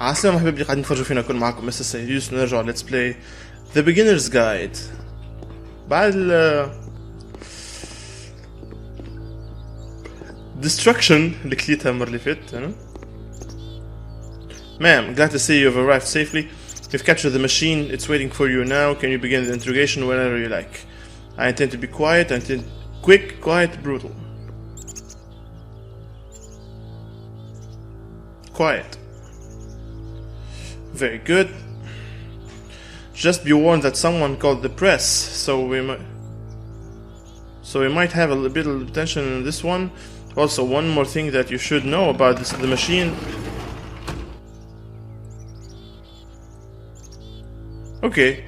عسلامة حبيبي قاعدين نتفرجوا فينا نكون معكم اس سيريوس نرجع ليتس بلاي ذا بيجنرز جايد بعد ال destruction اللي كليتها المرة اللي فاتت أنا. Ma'am, glad to see you've arrived safely. We've captured the machine. It's waiting for you now. Can you begin the interrogation whenever you like? I intend to be quiet. I intend quick, quiet, brutal. Quiet. Very good. Just be warned that someone called the press, so we might have a bit of attention in this one. Also, one more thing that you should know about the machine. Okay.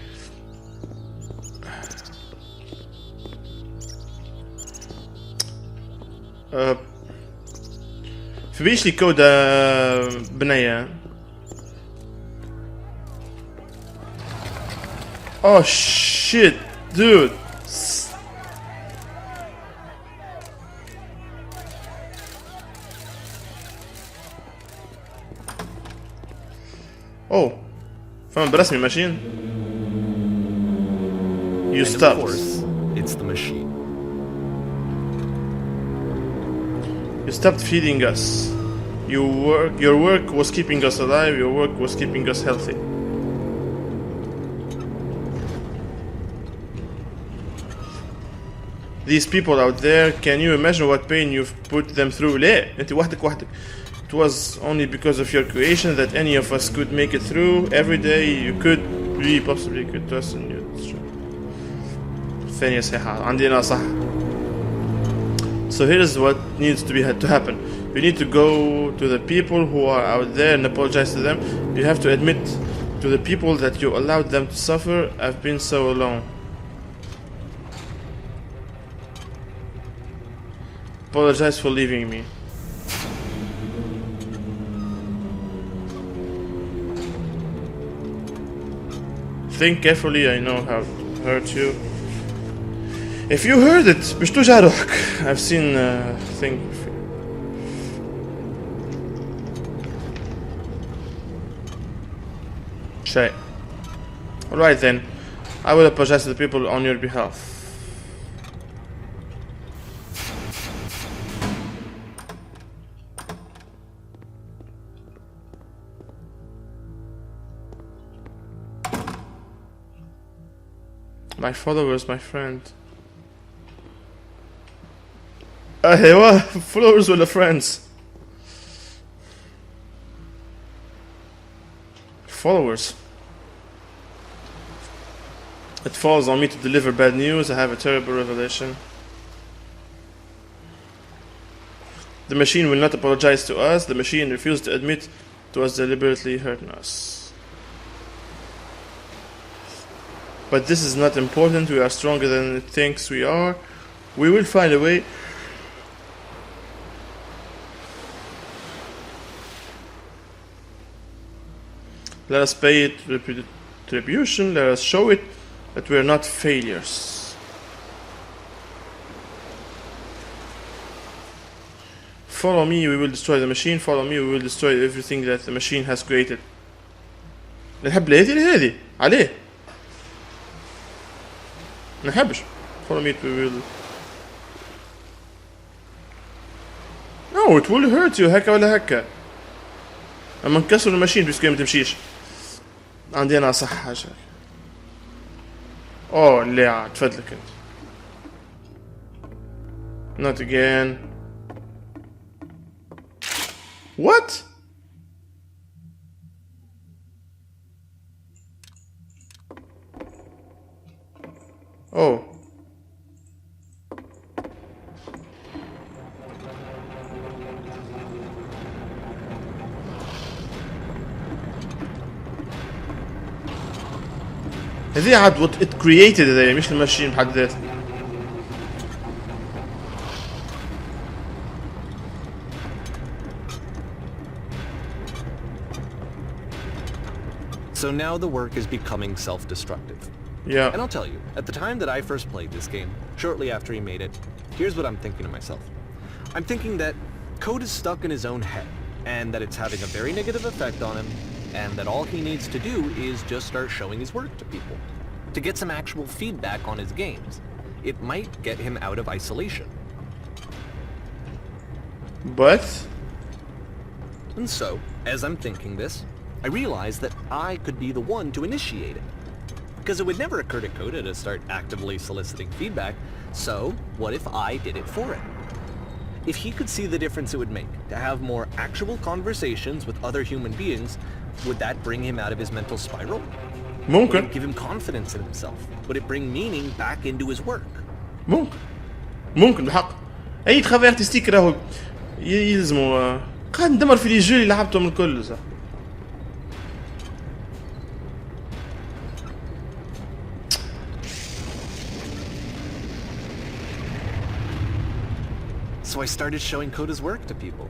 في بيش لي كود بنية. Oh shit, dude. Oh, فما برسمي machine. You stopped. Of course, it's the machine. You stopped feeding us. Your work was keeping us alive. Your work was keeping us healthy. These people out there, can you imagine what pain you've put them through? ليه؟ أنت وحدك. It was only because of your creation that any of us could make it through. Every day you possibly could trust in you. ثانية صحيحة عندنا صح. So here's what needs to happen. You need to go to the people who are out there and apologize to them. You have to admit to the people that you allowed them to suffer. I've been so alone. Apologize for leaving me. Think carefully, I know how to hurt you. If you heard it, مش توجع روحك. I've seen thing. شيء. Alright then, I will apologize to the people on your behalf. My followers, my friend. أيوة followers ولا friends? Followers. It falls on me to deliver bad news. I have a terrible revelation. The machine will not apologize to us. The machine refused to admit to us deliberately hurting us. But this is not important. We are stronger than it thinks we are. We will find a way. Let us pay it retribution. Let us show it that we are not failures. Follow me, we will destroy the machine. Follow me, we will destroy everything that the machine has created. نحب هذه عليه. نحبش. Follow me, we will. No, it will hurt you. هكا ولا هكا. أما نكسر الماشين بس ما تمشيش. عندي أنا صح حاجة. أوه لا عاد تفضلك أنت. Not again. What? Oh. هذه عاد what it created هذا مش الماشين بحد ذاتها. So now the work is becoming self-destructive. Yeah. And I'll tell you, at the time that I first played this game, shortly after he made it, here's what I'm thinking to myself. I'm thinking that Code is stuck in his own head, and that it's having a very negative effect on him, and that all he needs to do is just start showing his work to people, to get some actual feedback on his games. It might get him out of isolation. But And so, as I'm thinking this, I realized that I could be the one to initiate it. Because it would never occur to Coda to start actively soliciting feedback, so what if I did it for him? If he could see the difference it would make to have more actual conversations with other human beings, would that bring him out of his mental spiral? Would ممكن it give him confidence in himself? Would it bring meaning back into his work? ممكن بحق اي ترافي ارتستيك راهو يلزموا قاعد ندمر في لي جو اللي لعبتهم الكل صح. So I started showing Coda's work to people.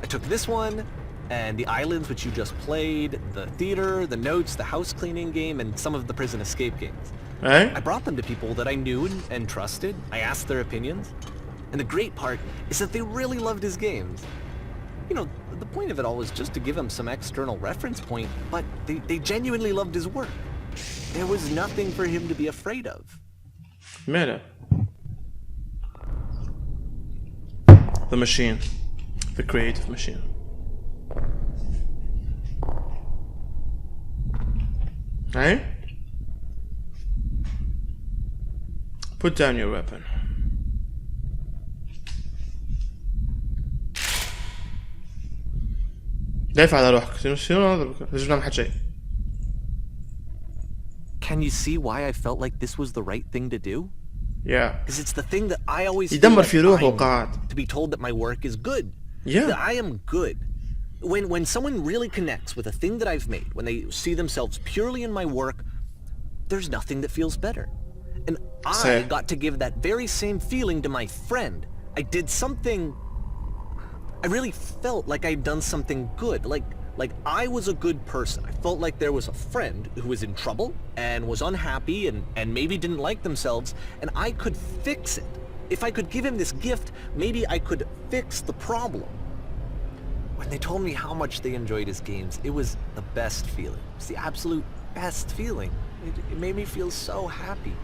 I took this one, and the islands which you just played, the theater, the notes, the house cleaning game, and some of the prison escape games. I brought them to people that I knew and trusted. I asked their opinions. And the great part is that they really loved his games. You know, the point of it all was just to give him some external reference point, but they genuinely loved his work. There was nothing for him to be afraid of. ماله the machine, the creative machine. Hey? Put down your weapon. دافع على روحك شنو نضربك لازم نعمل حد شيء. Can you see why I felt like this was the right thing to do? Yeah. Because it's the thing that I always feel يدمر like في روحه I قاعد. need, to be told that my work is good. Yeah. That I am good. When someone really connects with a thing that I've made, when they see themselves purely in my work, there's nothing that feels better. And I got to give that very same feeling to my friend. I did something... I really felt like I'd done something good. Like I was a good person. I felt like there was a friend who was in trouble and was unhappy and maybe didn't like themselves, and I could fix it. If I could give him this gift, maybe I could fix the problem. When they told me how much they enjoyed his games, it was the best feeling. It was the absolute best feeling. It made me feel so happy.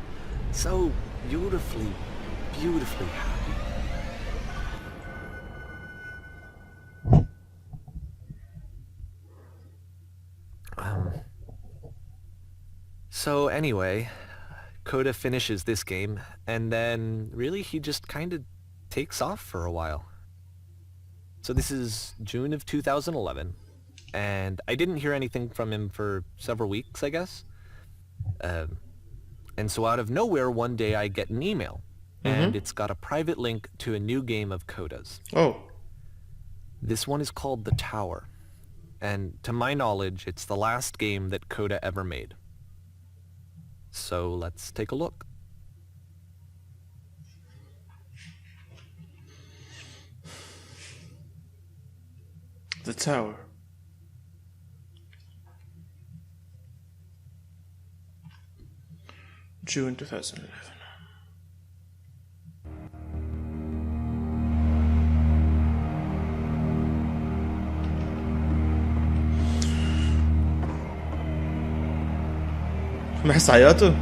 So beautifully, beautifully happy. So anyway, Coda finishes this game, and then really he just kind of takes off for a while. So this is June of 2011, and I didn't hear anything from him for several weeks, I guess. And so out of nowhere, one day I get an email, and it's got a private link to a new game of Coda's. Oh. This one is called The Tower, and to my knowledge, it's the last game that Coda ever made. So let's take a look. The Tower. June 2011. بحس عياطه.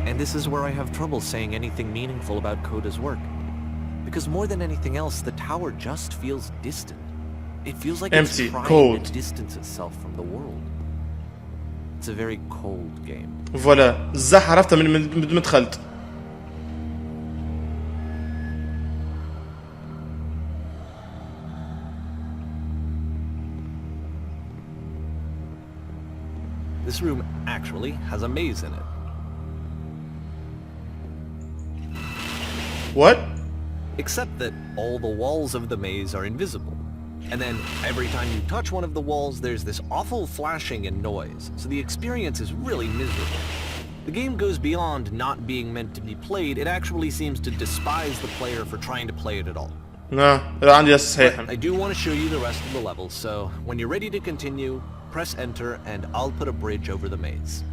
And this is where I have trouble saying anything meaningful about Coda's work. Because more than anything else, the tower just feels distant. It feels like Empty, it's trying cold. to distance itself from the world. It's a very cold game. فوالا الزح عرفتها من ما دخلت. This room actually has a maze in it. What? Except that all the walls of the maze are invisible. And then every time you touch one of the walls, there's this awful flashing and noise. So the experience is really miserable. The game goes beyond not being meant to be played. It actually seems to despise the player for trying to play it at all. لا عندي صحيح. I do want to show you the rest of the levels, so when you're ready to continue, press enter and I'll put a bridge over the maze.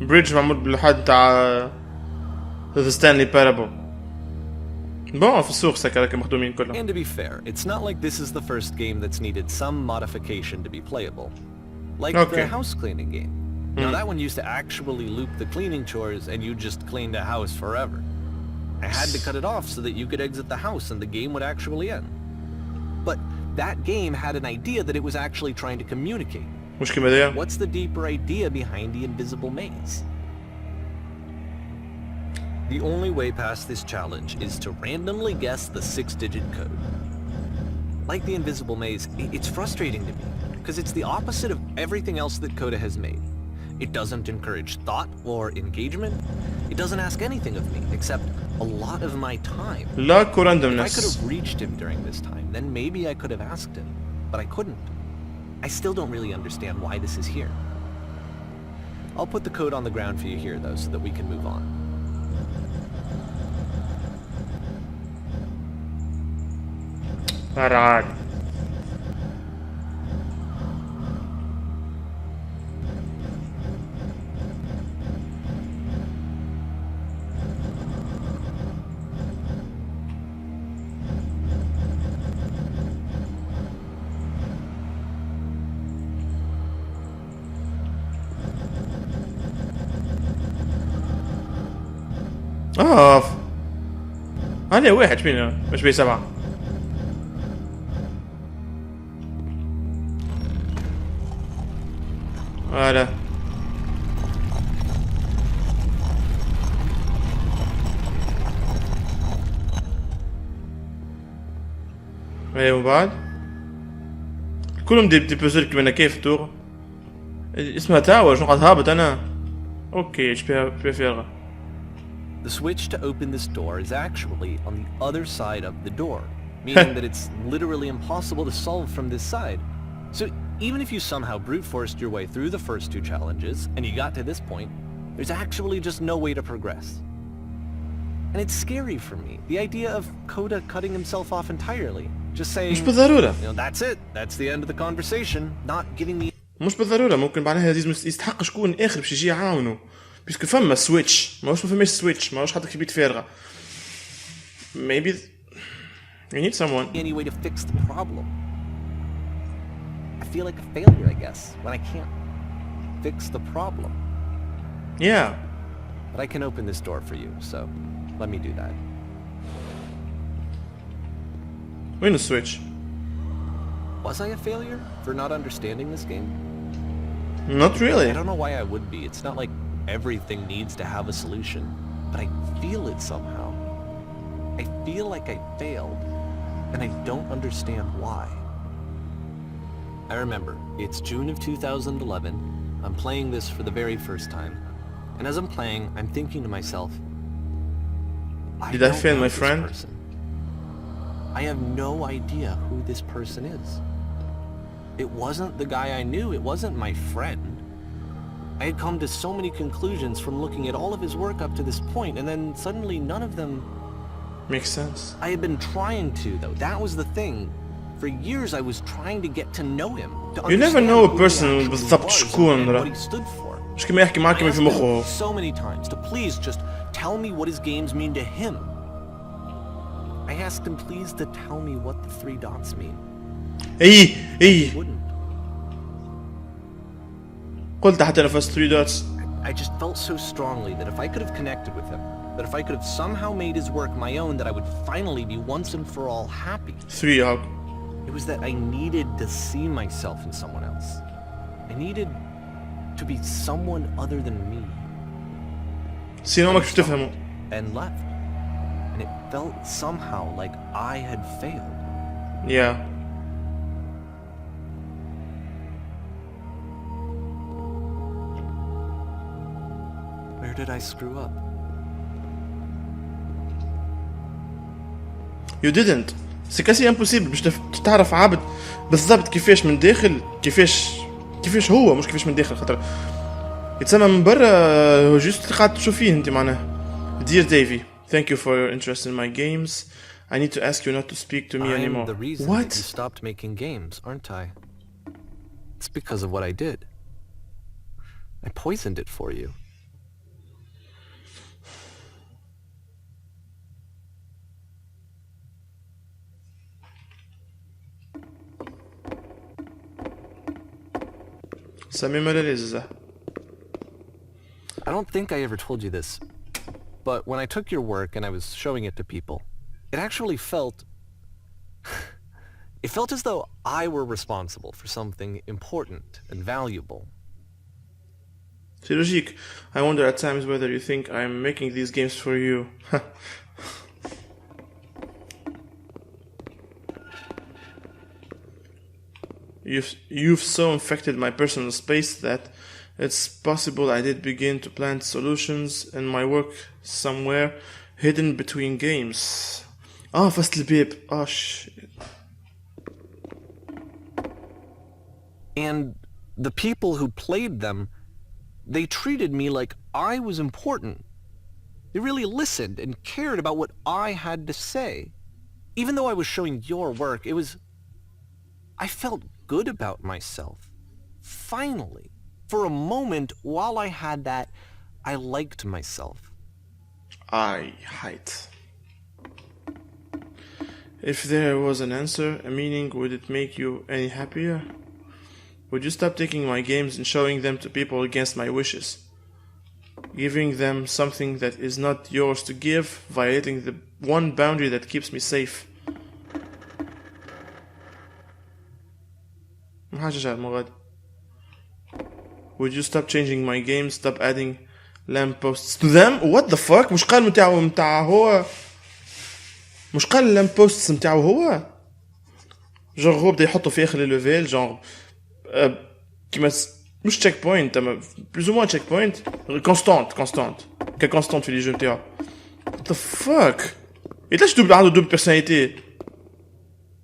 بريدج معمول بالحد تاع The Stanley Parable. Bon, في السوق هكا مخدومين كلهم. And to be fair, it's not like this is the first game that's needed some modification to be playable. Like the house cleaning game. Now that one used to actually loop the cleaning chores and you just cleaned a house forever. I had to cut it off so that you could exit the house and the game would actually end. But that game had an idea that it was actually trying to communicate. مش كيما داير. What's the deeper idea behind the invisible maze? The only way past this challenge is to randomly guess the 6-digit code. Like the invisible maze, it's frustrating to me, because it's the opposite of everything else that Coda has made. It doesn't encourage thought or engagement. It doesn't ask anything of me, except a lot of my time. Lack of randomness. If I could have reached him during this time, then maybe I could have asked him, but I couldn't. I still don't really understand why this is here. I'll put the code on the ground for you here, though, so that we can move on. Alright. هلا واحد فينا مش بيه 7. هلا ايوه بعد كلهم دي بوزل كيما كيف تور اسمها تاور شنو قاعد هابط انا اوكي ايش بيها فيها. The switch to open this door is actually on the other side of the door, meaning that it's literally impossible to solve from this side. So even if you somehow brute forced your way through the first 2 challenges and you got to this point, there's actually just no way to progress. And it's scary for me, the idea of Coda cutting himself off entirely, just saying, مش بالضرورة. that's it, that's the end of the conversation, not giving me. مش بالضرورة ممكن بعدها يستحق شكون آخر باش يجي يعاونه. بيسكو فما سويتش ما فماش سويتش ماهوش حاطك في بيت فارغة. Maybe you need someone. Any way to fix the problem. I feel like a failure, I guess, when I can't fix the problem. Yeah. But I can open this door for you, so let me do that. وين السويتش؟ Was I a failure for not understanding this game? Not really. I don't know why I would be. It's not like everything needs to have a solution, but I feel it somehow. I feel like I failed, and I don't understand why. I remember, it's June of 2011, I'm playing this for the very first time, and as I'm playing, I'm thinking to myself, Did I fail my friend? Person. I have no idea who this person is. It wasn't the guy I knew, it wasn't my friend. I had come to so many conclusions from looking at all of his work up to this point, and then suddenly none of them... Makes sense. I had been trying to, though. That was the thing. For years I was trying to get to know him. You never know a person بالضبط شكون what he stood for. مش كيما يحكي معاك كيما في مخه. So many times to please just tell me what his games mean to him. I asked him please to tell me what the 3 dots mean. اي He wouldn't. قلت حتى انا فاز 3 dots. I just felt so strongly that if I could have connected with him, that if I could have somehow made his work my own, that I would finally be once and for all happy. 3 هاك. It was that I needed to see myself in someone else. I needed to be someone other than me. سينو ماكش تفهمه. And left. And it felt somehow like I had failed. Yeah. Where did I screw up? You didn't. سي كاسي امبوسيبل باش تعرف عبد بالضبط كيفاش من داخل كيفاش هو مش كيفاش من داخل خاطر يتسمى من برا هو جوست قاعد تشوف فيه انت معناها. Dear Davy, thank you for your interest in my games. I need to ask you not to speak to me anymore. I'm the reason What? that you stopped making games, aren't I? It's because of what I did. I poisoned it for you. سامي ملاليزة. I don't think I ever told you this, but when I took your work and I was showing it to people, it actually felt... it felt as though I were responsible for something important and valuable. C'est logique. I wonder at times whether you think I'm making these games for you. You've so infected my personal space that it's possible I did begin to plant solutions in my work somewhere hidden between games. فصل البيب. Shit. And the people who played them, they treated me like I was important. They really listened and cared about what I had to say. Even though I was showing your work, I felt good about myself. Finally. For a moment, while I had that, I liked myself. Height. If there was an answer, a meaning, would it make you any happier? Would you stop taking my games and showing them to people against my wishes? Giving them something that is not yours to give, violating the one boundary that keeps me safe. Would you stop changing my games, stop adding lampposts to them? What the fuck? مش قال متاع هو مش قال اللامبوستس متاعو هو جونغ هو بدا يحطه في اخر الليفل جونغ كيما مش تشيك بوينت اما بلوز او موان تشيك بوينت كونستانت كونستانت في لي جو نتاعو. What the fuck? علاش عنده دوبل بيرسوناليتي؟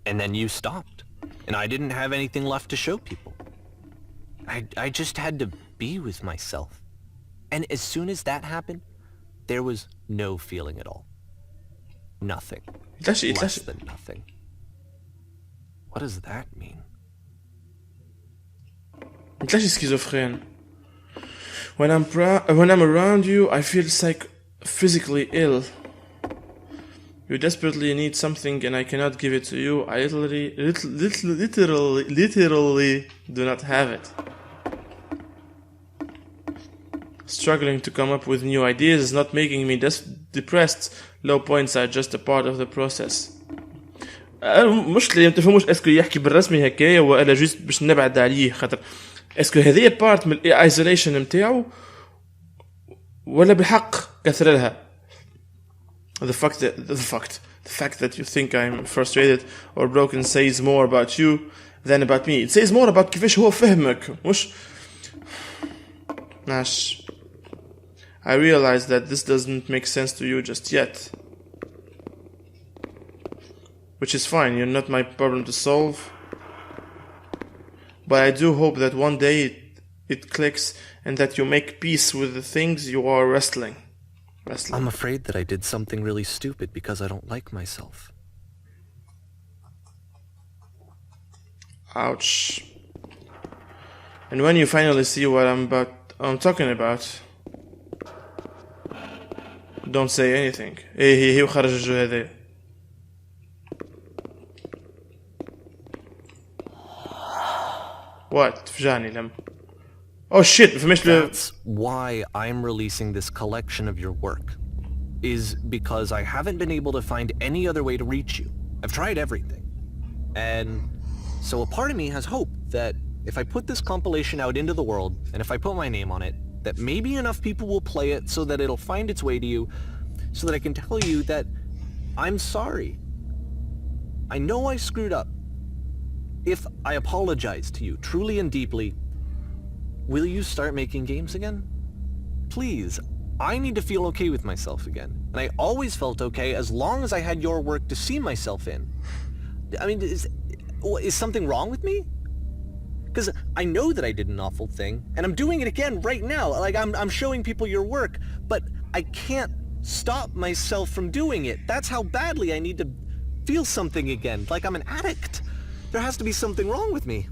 And then you stopped, and I didn't have anything left to show people. I just had to be with myself. And as soon as that happened, there was no feeling at all. Nothing. Less than nothing. What does that mean? تلاقي schizophrene. When I'm around you, I feel physically ill. You desperately need something and I cannot give it to you. I literally do not have it. Struggling to come up with new ideas is not making me depressed. Low points are just a part of the process. المشكلة ما تفهموش اسكو يحكي بالرسمي هكايا ولا جوست باش نبعد عليه خاطر اسكو هذه بارت من الايزوليشن نتاعو ولا بحق كثر لها. The fact that you think I'm frustrated or broken says more about you than about me. It says more about كيفاش هو فهمك مش ماش. I realize that this doesn't make sense to you just yet. Which is fine, you're not my problem to solve. But I do hope that one day it clicks and that you make peace with the things you are wrestling. I'm afraid that I did something really stupid because I don't like myself. Ouch. And when you finally see what I'm talking about, don't say anything. هي وخرج الجو هذا. What? فجعني لم. Oh shit, That's why I'm releasing this collection of your work. Is because I haven't been able to find any other way to reach you. I've tried everything. And so a part of me has hope that if I put this compilation out into the world, and if I put my name on it, that maybe enough people will play it so that it'll find its way to you, so that I can tell you that I'm sorry. I know I screwed up. If I apologize to you truly and deeply, will you start making games again? Please, I need to feel okay with myself again. And I always felt okay as long as I had your work to see myself in. I mean, is something wrong with me? Because I know that I did an awful thing, and I'm doing it again right now. Like, I'm showing people your work, but I can't stop myself from doing it. That's how badly I need to feel something again, like I'm an addict. There has to be something wrong with me.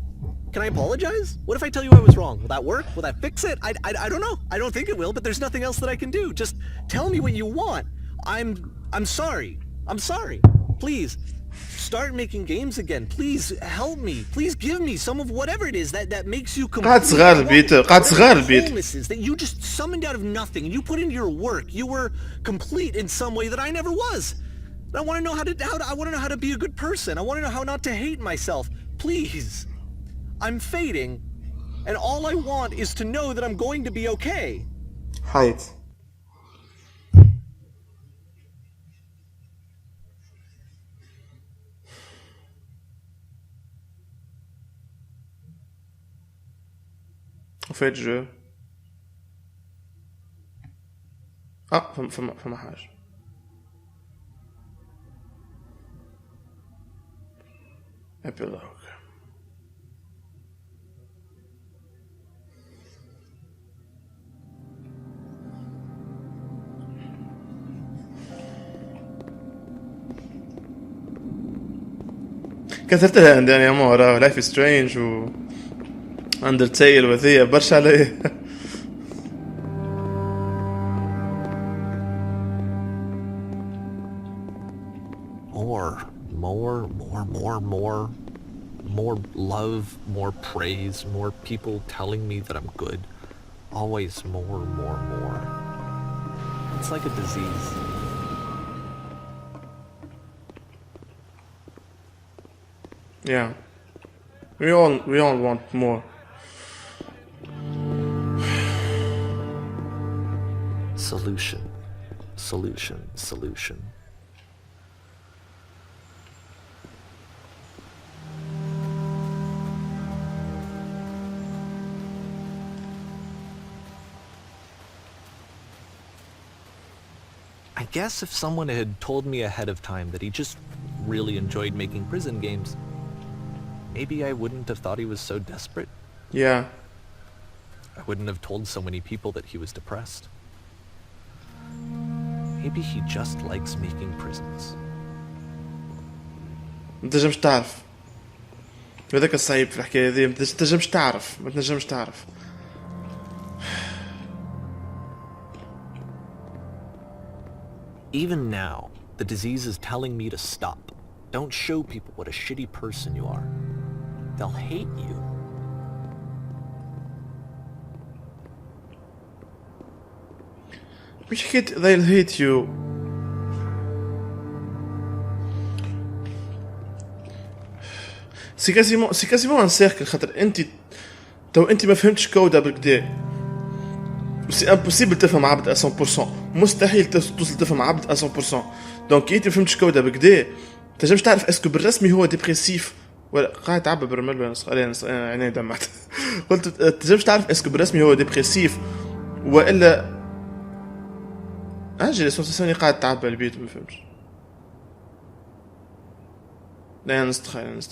Can I apologize? What if I tell you I was wrong? Will that work? Will that fix it? I don't know. I don't think it will, but there's nothing else that I can do. Just tell me what you want. I'm sorry. I'm sorry. Please. Start making games again. Please help me. Please give me some of whatever it is that makes you complete. قاعد صغار البيت قاعد صغار البيت. Wholenesses that you just summoned out of nothing and you put into your work. You were complete in some way that I never was. I want to know how to be a good person. I want to know how not to hate myself. Please. I'm fading, and all I want is to know that I'm going to be okay. حيت. وفات جو فما حاجة epilogue. كثرت لها عندي يا مورا لايف سترينج و اندرتيل وذي برشا عليه. More love, more praise, more people telling me that I'm good. Always more. It's like a disease. Yeah. We all want more. Solution. I guess if someone had told me ahead of time that he just really enjoyed making prison games, maybe I wouldn't have thought he was so desperate. Yeah. I wouldn't have told so many people that he was depressed. Maybe he just likes making prisons. ما تنجمش تعرف. هذاك الصعيب في الحكاية هذه، ما تنجمش تعرف. Even now, the disease is telling me to stop. Don't show people what a shitty person you are. They'll hate you. مش حكاية they'll hate you. سي كاسيمون ان سيركل، خاطر انت ما فهمتش كودا بالكدا. سي امبوسيبل تفهم عبد 100%، مستحيل توصل تفهم عبد 100%. دونك انت ما فهمتش كودا بالكدا تنجمش تعرف اسكو بالرسمي هو ديبريسيف ولا قاعد تعبى بالرمل ولا عيني دمعت. قلت تنجمش تعرف اسكو بالرسمي هو ديبريسيف والا اجي السونسيسيون قاعد تعبى البيت ما فهمتش. لا نستخيل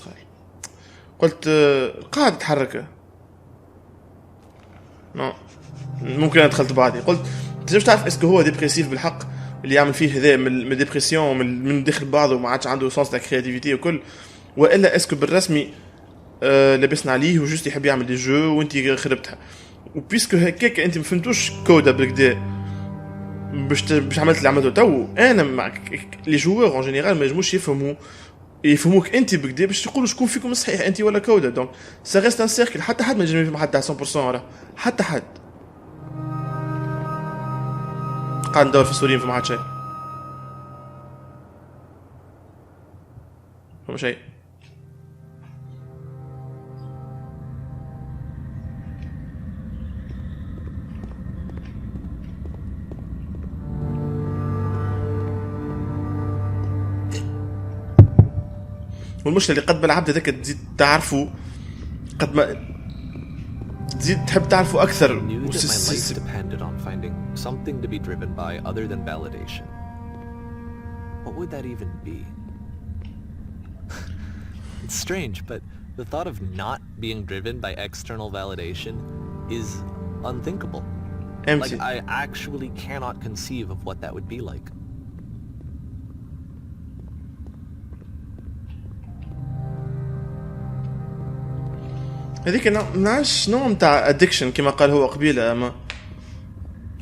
قلت قاعد تحرك. نو ممكن انا دخلت بعدي قلت تنجمش تعرف اسكو هو ديبريسيف بالحق اللي يعمل فيه هذا من ديبرسيون من داخل بعضه وما عادش عنده سونس تاع كرياتيفيتي وكل، والا اسكو بالرسمي لبسنا عليه وجوست يحب يعمل دي جو وانت خربتها. وبيسكو هكاك انت ما فهمتوش كودا بالكدا باش عملت اللي عملته تو. انا معك لي جوور اون جينيرال ما يجموش يفهموك انت بكدا باش تقولوا شكون فيكم الصحيح انت ولا كودا. دونك سا ريست ان سيركل، حتى حد ما يجم يفهم حتى 100% ولا حتى حد. قاعد ندور في السوريين في حد شيء فما شيء. والمشكلة اللي قد بالعبد هذاك تزيد تعرفه قد ما تزيد تحب تعرفه أكثر. Something to be driven by other than validation. What would that even be? It's strange, but the thought of not being driven by external validation is unthinkable. Empty. Like, I actually cannot conceive of what that would be like. هذيك نعرفش نوع متاع ادكشن كما قال هو قبيله. اما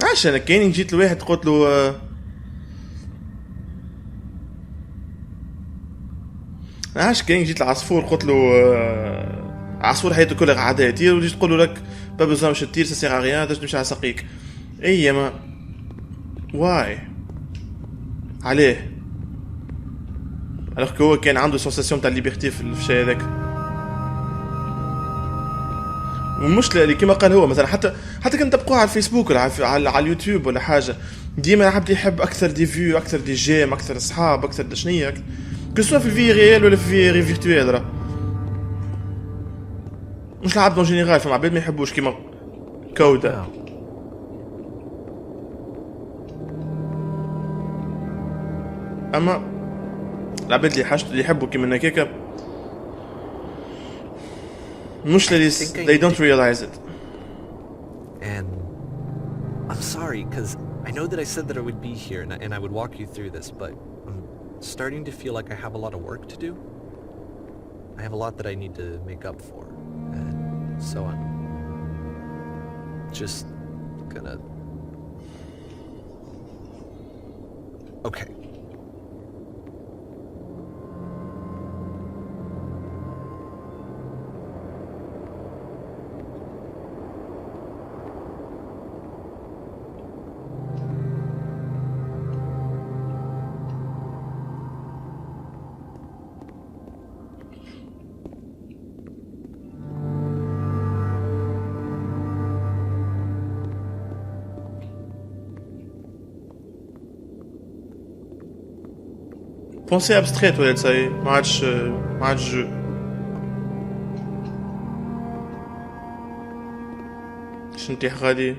عاش انا كاين جيت لواحد قلت له عاش كان جيت العصفور قلت له عصفور حياته كلها قاعده يطير وجيت تقول له لك با بزاف باش تطير سي سيغ ريان تمشي على ساقيك. اي ما واي عليه alors هو كان عنده سونساسيون تاع الليبرتي في الشيء هذاك. والمشكله اللي كما قال هو مثلا حتى كنت تبقوه على الفيسبوك ولا على اليوتيوب ولا حاجه ديما العبد يحب اكثر دي فيو اكثر دي جيم اكثر اصحاب اكثر دشنيه كسوا في الفي ريال ولا في الفي فيرتوال راه مش العبد اون جينيرال فما عباد ما يحبوش كيما كودا. اما العباد اللي حاجته اللي يحبوا كيما هكاكا مش they don't realize it. And I'm sorry because I know that I said that I would be here and I would walk you through this, but I'm starting to feel like I have a lot of work to do. I have a lot that I need to make up for, and so I'm just gonna... Okay. بونسي ابستريت ولا تساي ما عادش جو. شنتي غادي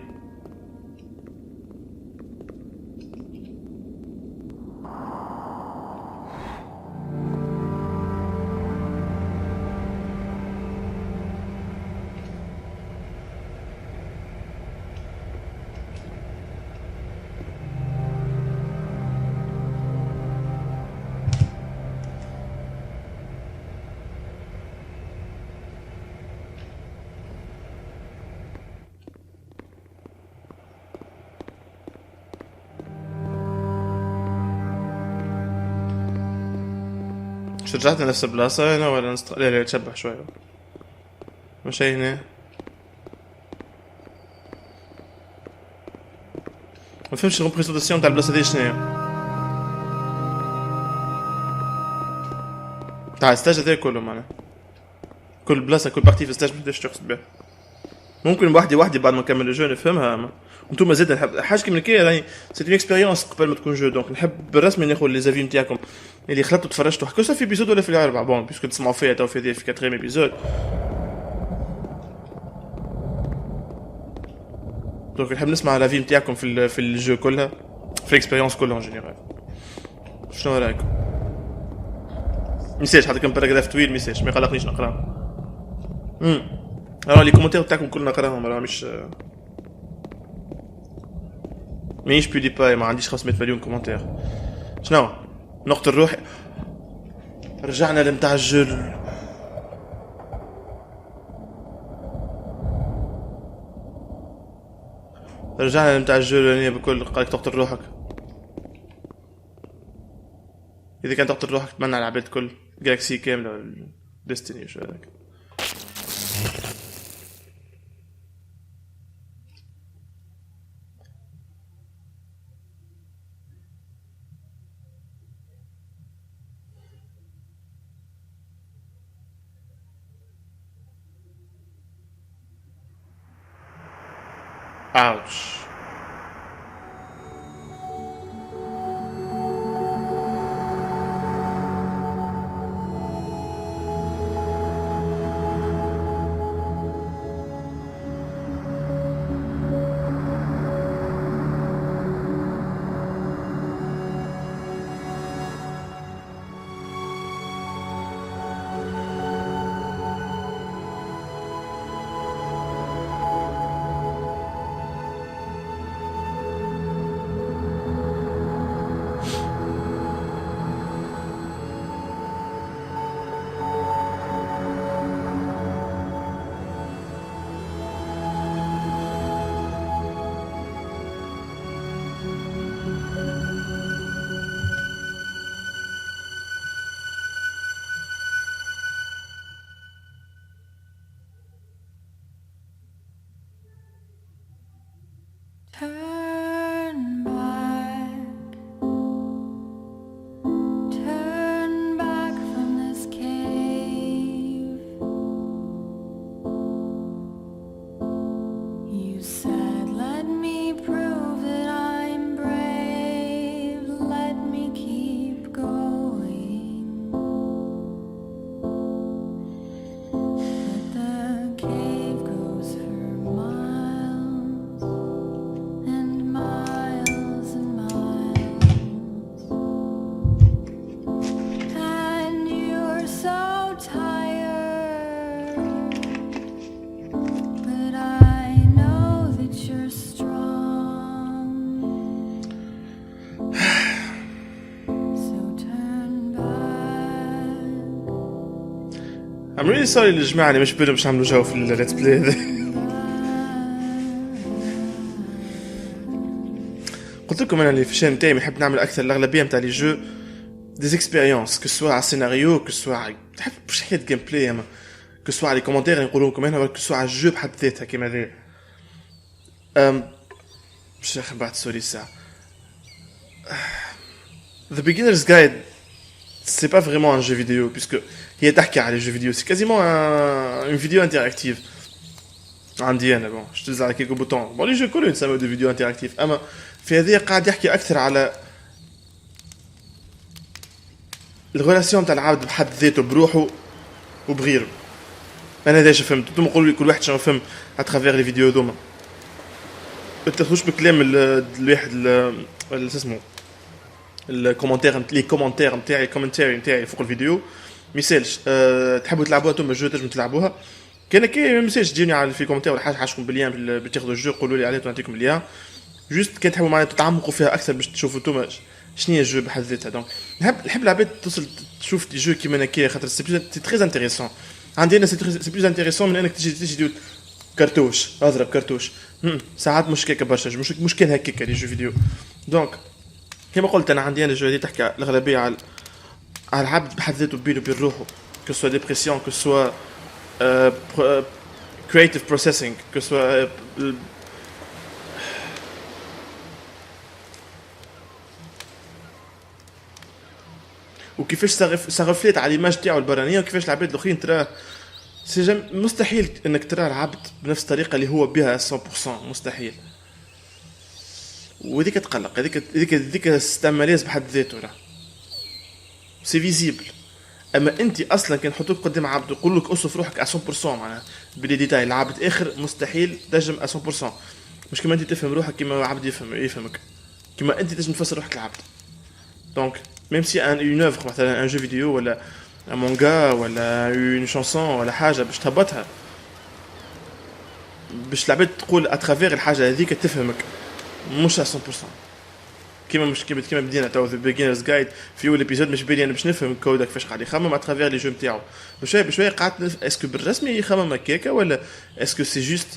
رجعت لنفس البلاصة هنا ولا لا تشبه شوية مش هنا. ما فهمتش الريبريزونطاسيون تاع البلاصة دي شناهي تاع الستاج هذا كله معناها كل بلاصة كل بارتي في الستاج مقداش تقصد بها. ممكن وحدي بعد ما نكمل الجو نفهمها وانتم زاد نحب حاجه كيما كي يعني سي اون اكسبيريونس قبل ما تكون جو دونك نحب بالرسمي ناخذ لي زافي نتاعكم اللي خلطتوا تفرجتوا حكوا في ايبيزود ولا في الاربع بون بيسكو تسمعوا فيها تو في 4 ايبيزود دونك نحب نسمع لافي نتاعكم في الجو كلها في الاكسبيريونس كلها اون جينيرال. شنو رايكم؟ ميساج حتى كان باراغراف طويل ميساج ما يقلقنيش نقراه. راه لي كومونتير تاعكم كلنا نقراهم راه مانيش بيودي باي ما عنديش 500 مليون كومنتير. شنو نقطة الروح رجعنا لمتاع الجل رجعنا لمتاع الجل بكل قالك تقتل روحك. اذا كان تقتل روحك تمنع العباد كل جالاكسي كاملة ديستني شو هذاك. Ouch. I'm really sorry للجماعة اللي مش بالهم باش نعملوا جو في الليتس بلاي هذا. قلت لكم انا اللي في الشان نتاعي نحب نعمل اكثر الاغلبيه نتاع لي جو دي اكسبيريونس كو سوا على السيناريو كو سوا نحب مش حكايه جيم بلاي اما كو سوا على لي كومونتير نقولوا لكم هنا كو سوا على الجو بحد ذاتها كيما هذا. باش ناخذ بعد سوري الساعه. The beginner's guide c'est pas vraiment un jeu vidéo puisque هي تحكي على les jeux vidéo c'est quasiment une vidéo interactive. عندي انا بون شتز على كيكو بوتون بون لي جو كلهم يسموا دي فيديو انتراكتيف اما في هذه قاعد يحكي اكثر على الريلاسيون تاع العبد بحد ذاته بروحه وبغيره. انا ديجا فهمت انتم قولوا لي كل واحد شنو فهم اترافير لي فيديو دوما ما تاخذوش بكلام الواحد اسمه الكومنتير لي كومنتير نتاعي الكومنتاري نتاعي فوق الفيديو ميسالش تحبوا تلعبوها انتم الجو تنجموا تلعبوها كان كي ميساج تجيني على في كومنتير ولا حاجه حاشكم بالليان بتاخذوا الجو قولوا لي عليه ونعطيكم الليان جوست كي تحبوا معنا تتعمقوا فيها اكثر باش تشوفوا انتم شنو هي الجو بحد ذاتها. دونك نحب العباد توصل تشوف دي جو كيما هكا خاطر سي تري انتريسون. عندي انا سي بلوز انتريسون من انك تجي كارتوش اضرب كارتوش ساعات مش كيكه برشا مش كان هكاك لي جو فيديو. دونك كما قلت انا عندي انا الجو هذه تحكي الاغلبيه على العبد بحد ذاته بينه وبين روحه كو سوا ديبرسيون كو سوا creative processing que soit وكيفاش صرفلت على الايماج تاعو البرانيه وكيفاش العباد الاخرين ترى مستحيل انك ترى العبد بنفس الطريقه اللي هو بها 100% مستحيل. وذيك تقلق هذيك استعماليز بحد ذاته راه سي فيزيبل. اما انت اصلا كان نحطوك قدام عبد يقول لك اوصف روحك 100% معناها بلي ديتاي العبد اخر مستحيل تنجم 100% مش كما انت تفهم روحك كما عبد يفهمك كما انت تنجم تفسر روحك العبد. دونك ميم سي اون اوفر مثلا ان جو فيديو ولا ان مانغا ولا اون شانسون ولا حاجه باش تهبطها باش العباد تقول اترافير الحاجه هذيك تفهمك مش 100% كيما بدينا تو ذا بيجينرز جايد في اول ابيزود مش بالي انا باش نفهم الكود كيفاش قاعد يخمم اترافير لي جو نتاعو بشويه قعدت اسكو بالرسمي يخمم هكاكا ولا اسكو سي جوست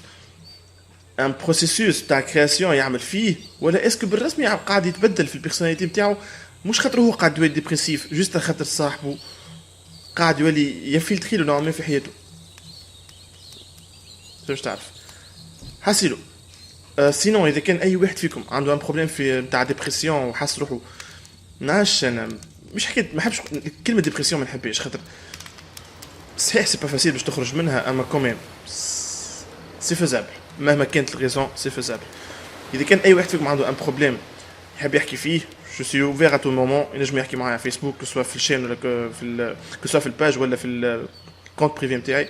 ان بروسيسوس تاع كرياسيون يعمل فيه ولا اسكو بالرسمي قاعد يتبدل في البيرسوناليتي نتاعو مش خاطر هو قاعد يولي ديبريسيف جوست خاطر صاحبه قاعد يولي يفلتري له نوعا ما في حياته. باش تعرف حاسيلو سينون اذا كان اي واحد فيكم عنده ان بروبليم في نتاع ديبرسيون وحاس روحه ناش انا مش حكيت ما حبش كلمه ديبرسيون ما نحبهاش خاطر صحيح سي با فاسيل باش تخرج منها اما كوميم سي فيزابل مهما كانت الريزون سي فيزابل. اذا كان اي واحد فيكم عنده ان بروبليم يحب يحكي فيه جو سي اوفير ا تو مومون ينجم يحكي معايا على فيسبوك سواء في الشين ولا في سواء في الباج ولا في الكونت بريفي نتاعي.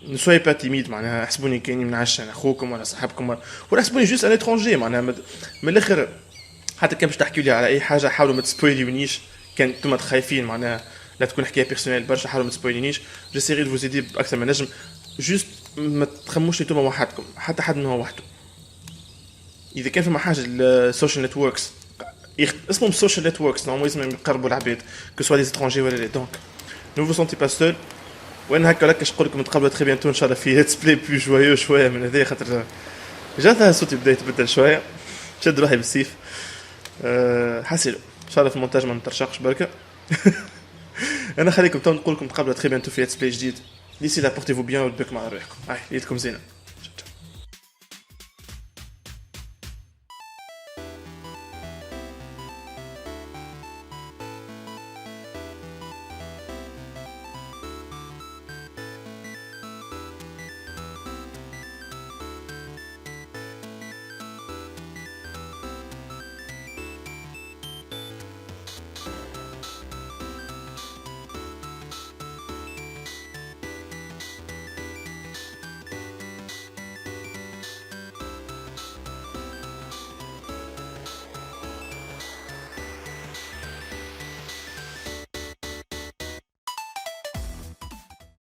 ne soyez pas timide معناها حسبوني كاني من عشان اخوكم ولا صاحبكم ولا حسبوني جوست ان اترونجي معناها من الاخر حتى كان باش تحكيوا لي على اي حاجه حاولوا ما تسبويليونيش كان انتم خايفين معناها لا تكون حكايه بيرسونيل برشا حاولوا ما تسبويلينيش جيسيري دو فوزيدي باكثر ما نجم جوست ما تخموش انتم وحدكم حتى حد منهم وحده. اذا كان فما حاجه السوشيال نتوركس اسمهم سوشيال نتوركس نورمالمون لازم يقربوا العباد كو سوا لي اترونجي ولا لا. دونك نو فو سونتي با سول وين هكا لكش نقول لكم نتقابلوا تري بيانتو ان شاء الله في ليتس بلاي بلو جويو شويه من هذا خاطر جاتها صوتي بدا يتبدل شويه شد روحي بالسيف حاسيلو ان شاء الله في المونتاج ما نترشقش بركه. انا خليكم تو نقول لكم نتقابلوا تري بيانتو في ليتس بلاي جديد. ديسي لا بورتيفو بيان ودبك مع روحكم. يدكم زينه.